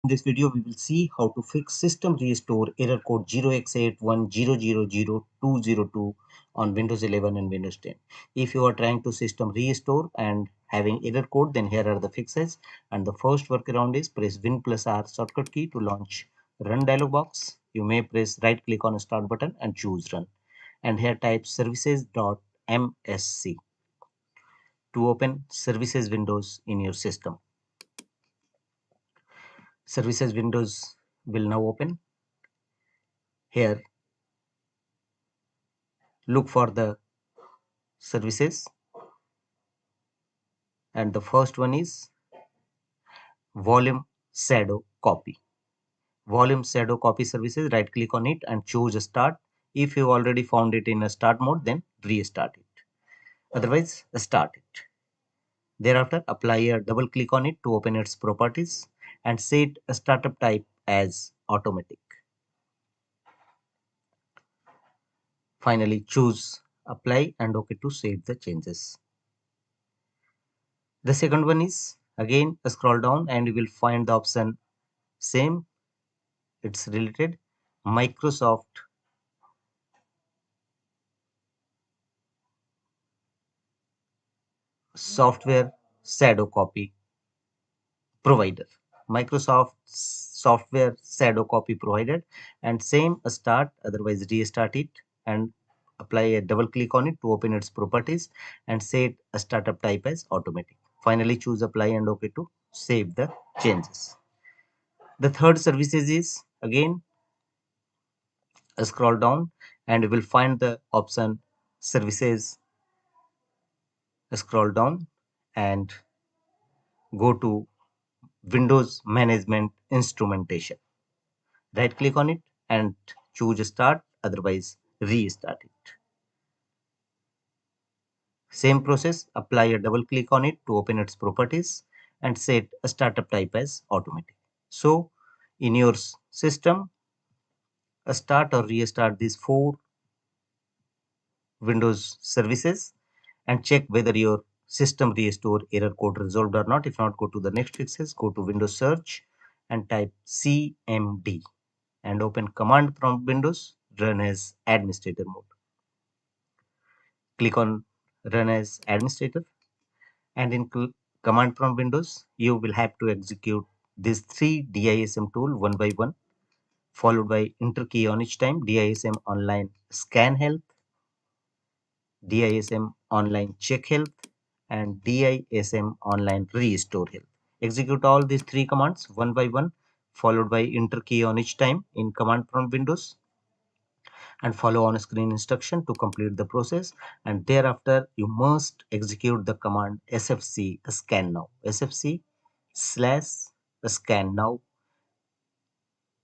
In this video, we will see how to fix system restore error code 0x81000202 on Windows 11 and Windows 10. If you are trying to system restore and having error code, then here are the fixes. And the first workaround is press Win plus R shortcut key to launch Run dialog box. You may press right click on Start button and choose Run. And here type services.msc to open services windows in your system. Services windows will now open. Here look for the services, and the first one is volume shadow copy. Volume shadow copy services, right click on it and choose start. If you already found it in a start mode, then restart it, otherwise start it. Thereafter apply a double click on it to open its properties and set a startup type as automatic. Finally choose apply and OK to save the changes. The second one is again scroll down and you will find the option same, it's related Microsoft software shadow copy provider. Microsoft software shadow copy provided, and same start, otherwise restart it and apply a double click on it to open its properties and set a startup type as automatic. Finally choose apply and OK to save the changes. The third services is again scroll down and you will find the option services. Scroll down and go to Windows Management Instrumentation. Right click on it and choose start, otherwise restart it. Same process, apply a double click on it to open its properties and set a startup type as automatic. So in your system, start or restart these 4 Windows services and check whether your system restore error code resolved or not. If not, go to the next fixes, go to Windows search and type CMD and open command prompt windows, run as administrator mode. Click on run as administrator, and in command prompt windows, you will have to execute these 3 DISM tool one by one, followed by enter key on each time: DISM online scan health, DISM online check health, and DISM online restore health. Execute all these 3 commands one by one, followed by enter key on each time in command prompt windows, and follow on screen instruction to complete the process. And thereafter you must execute the command sfc scan now, sfc slash scan now,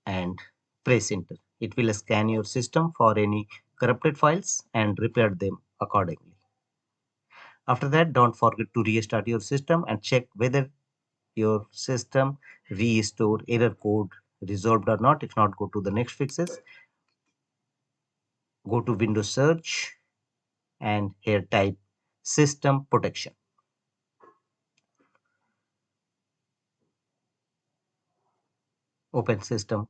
and press enter. It will scan your system for any corrupted files and repair them accordingly. After that, don't forget to restart your system and check whether your system restore error code resolved or not. If not, go to the next fixes, go to Windows search and here type system protection. Open system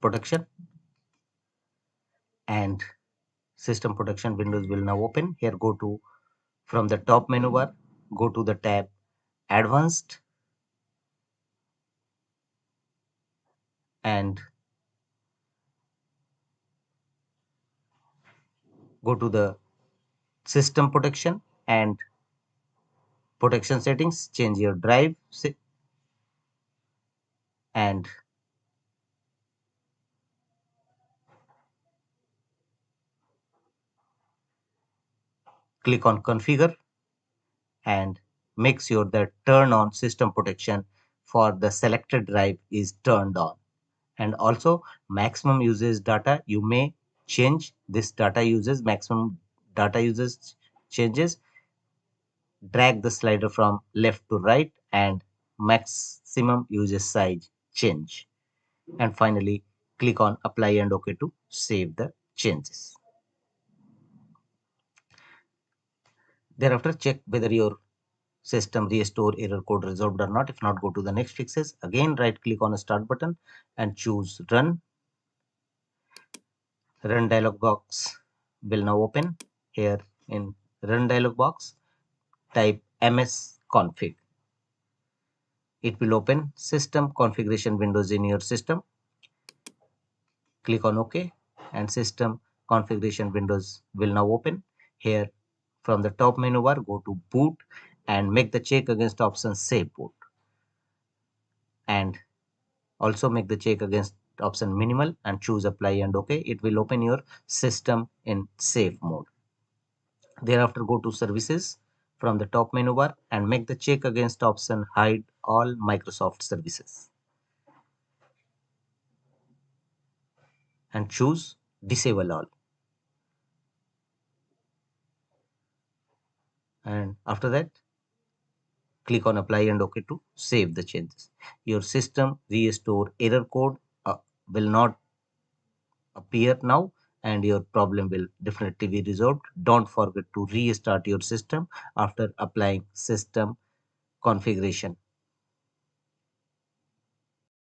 protection, and system protection windows will now open. Here go to, from the top menu bar, go to the tab advanced and go to the system protection and protection settings, change your drive and click on configure and make sure that turn on system protection for the selected drive is turned on. And also maximum usage data, you may change this data uses, maximum data usage changes. Drag the slider from left to right and maximum usage size change. And finally click on apply and OK to save the changes. Thereafter check whether your system restore error code resolved or not. If not, go to the next fixes. Again, right click on a start button and choose run. Run dialog box will now open. Here in run dialog box, type ms config. It will open system configuration windows in your system. Click on OK and system configuration windows will now open. Here from the top menu bar, go to boot and make the check against option save boot, and also make the check against option minimal and choose apply and OK. It will open your system in safe mode. Thereafter, go to services from the top menu bar and make the check against option hide all Microsoft services and choose disable all. And after that, click on apply and OK to save the changes. Your system restore error code will not appear now, and your problem will definitely be resolved. Don't forget to restart your system after applying system configuration